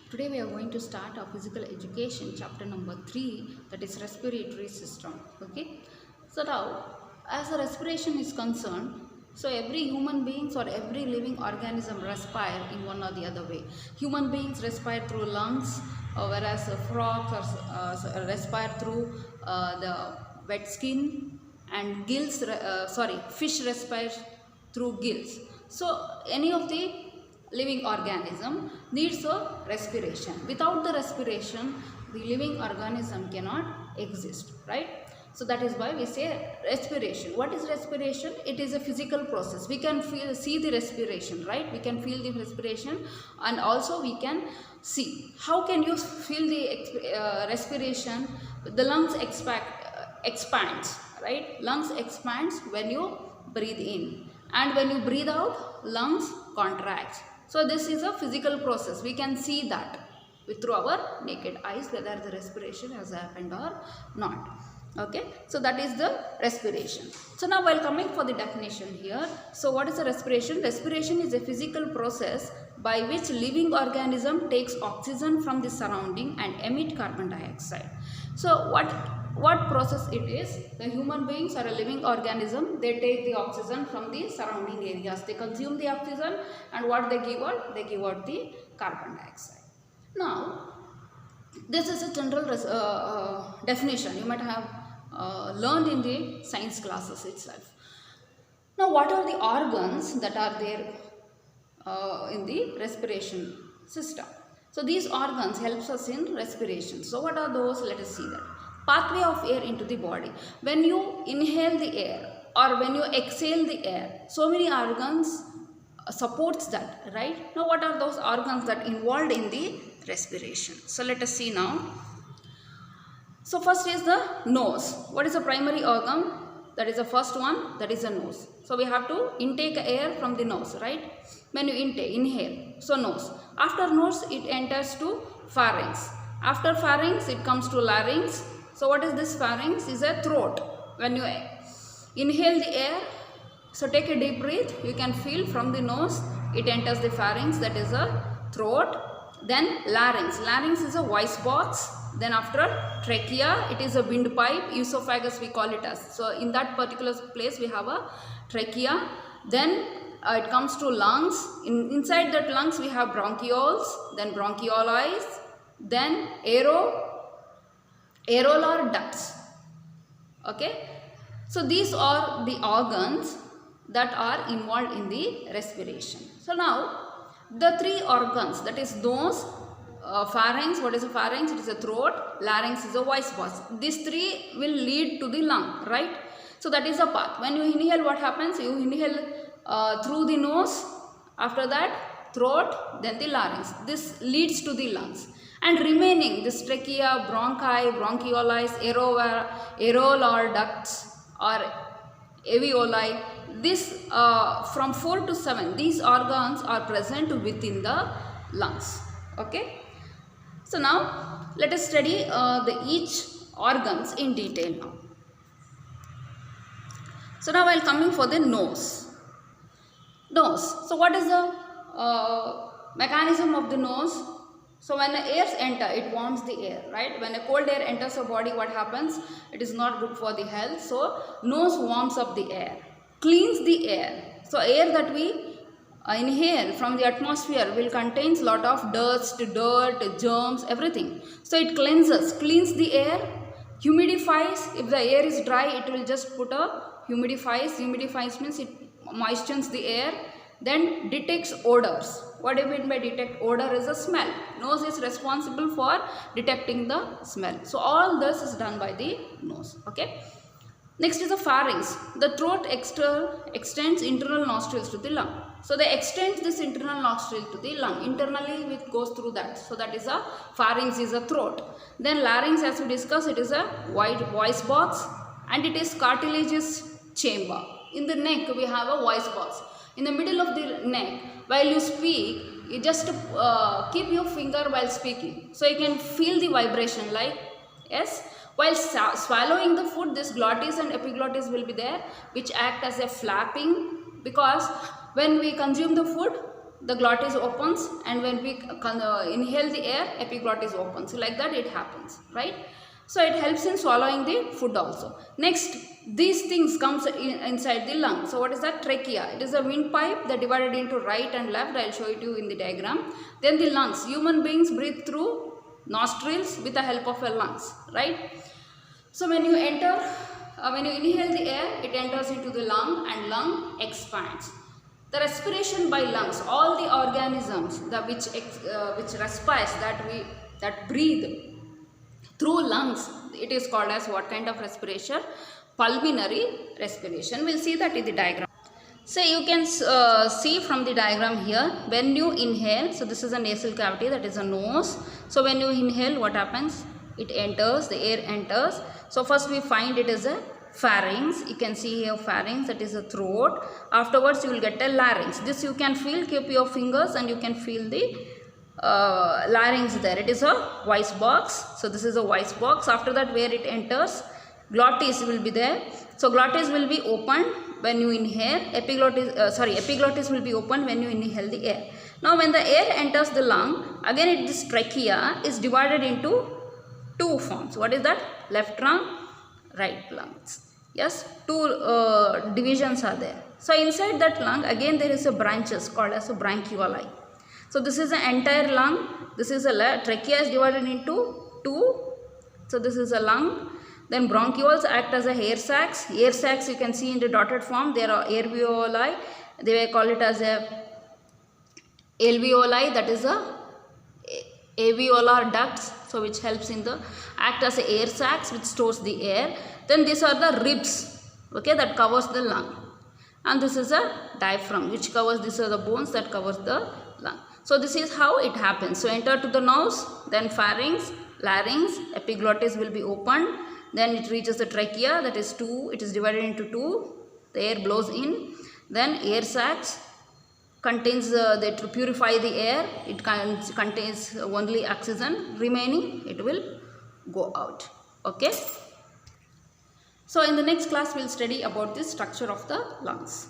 Today we are going to start our physical education chapter number 3, that is respiratory system. Okay. So now, as the respiration is concerned, so every human beings or every living organism respire in one or the other way. Human beings respire through lungs, whereas frogs respire through the wet skin, and fish respire through gills. So any of the living organism needs a respiration. Without the respiration, the living organism cannot exist, right? So that is why we say respiration. What is respiration? It is a physical process. We can see the respiration, right? We can feel the respiration, and also we can see. How can you feel the respiration? The lungs expands, right? Lungs expands when you breathe in, and when you breathe out, lungs contracts. So this is a physical process. We can see that through our naked eyes whether the respiration has happened or not. Okay, so that is the respiration. So now while coming for the definition here, so what is the respiration? Respiration is a physical process by which living organism takes oxygen from the surrounding and emit carbon dioxide. So what process it is? The human beings or a living organism, they take the oxygen from the surrounding areas. They consume the oxygen, and what they give out? They give out the carbon dioxide. Now, this is a general definition. You might have learned in the science classes itself. Now, what are the organs that are there in the respiration system? So, these organs helps us in respiration. So, what are those? Let us see that. Pathway of air into the body. When you inhale the air or when you exhale the air, so many organs supports that, right? Now, what are those organs that involved in the respiration? So, let us see now. So, first is the nose. What is the primary organ? That is the first one, that is the nose. So, we have to intake air from the nose, right? When you inhale, so nose. After nose, it enters to pharynx. After pharynx, it comes to larynx. So, what is this pharynx? Is a throat. When you inhale the air, so take a deep breath, you can feel from the nose, it enters the pharynx, that is a throat. Then larynx. Larynx is a voice box. Then after trachea, it is a windpipe. Esophagus we call it as. So in that particular place we have a trachea. Then it comes to lungs. Inside that lungs we have bronchioles, then bronchioli, then aerolar ducts. Okay. So these are the organs that are involved in the respiration. So now the three organs, that is nose, pharynx. What is a pharynx? It is a throat. Larynx is a voice box. These three will lead to the lung, right? So that is the path. When you inhale, what happens? You inhale through the nose. After that, throat, then the larynx. This leads to the lungs. And remaining, this trachea, bronchi, bronchioles, aerolar ducts or alveoli, this from 4 to 7, these organs are present within the lungs. Okay. So now let us study each organs in detail now. So now while coming for the nose. Nose. So what is the mechanism of the nose? So when the air enter, it warms the air, right? When a cold air enters the body, what happens? It is not good for the health. So nose warms up the air, cleans the air. So air that we inhale from the atmosphere will contains lot of dust, dirt, germs, everything. So it cleans the air, humidifies. If the air is dry, it will just put a humidifies. Humidifies means it moistens the air. Then detects odors. What do you mean by detect odor? Is a smell. Nose is responsible for detecting the smell. So all this is done by the nose. Okay. Next is the pharynx. The throat extends internal nostrils to the lung. So they extend this internal nostril to the lung. Internally it goes through that. So that is a pharynx, is a throat. Then larynx, as we discussed, it is a voice box, and it is cartilaginous chamber. In the neck we have a voice box. In the middle of the neck, while you speak, you just keep your finger while speaking. So you can feel the vibration, like, yes. While swallowing the food, this glottis and epiglottis will be there, which act as a flapping, because when we consume the food, the glottis opens, and when we inhale the air, epiglottis opens. Like that it happens, right? So it helps in swallowing the food also. Next, these things comes inside the lung. So what is that? Trachea. It is a windpipe that divided into right and left. I will show it to you in the diagram. Then the lungs. Human beings breathe through nostrils with the help of a lungs, right? So when you enter, when you inhale the air, it enters into the lung and lung expands. The respiration by lungs, all the organisms which respires, that breathe through lungs, it is called as what kind of respiration? Pulmonary respiration. We'll see that in the diagram. So you can see from the diagram here, when you inhale, so this is a nasal cavity, that is a nose. So when you inhale, what happens? It enters, the air enters. So first we find it is a pharynx. You can see here pharynx, that is a throat. Afterwards you will get a larynx. This you can feel, keep your fingers and you can feel the larynx there. It is a voice box. So this is a voice box. After that, where it enters, glottis will be there. So glottis will be opened when you inhale. Epiglottis will be opened when you inhale the air. Now when the air enters the lung, again this trachea is divided into two forms. What is that? Left lung, right lungs. Yes, two divisions are there. So inside that lung, again there is a branches called as a bronchioli. So this is the entire lung. This is a trachea is divided into two. So this is a lung. Then bronchioles act as a air sacs. Air sacs you can see in the dotted form. There are alveoli. They will call it as a alveoli. That is a alveolar ducts. So which helps in the act as a air sacs which stores the air. Then these are the ribs. Okay, that covers the lung. And this is a diaphragm which covers. These are the bones that covers the lung. So this is how it happens. So enter to the nose, then pharynx, larynx, epiglottis will be opened. Then it reaches the trachea, that is two. It is divided into two. The air blows in. Then air sacs contains to purify the air. It contains only oxygen. Remaining it will go out. Okay. So in the next class we will study about the structure of the lungs.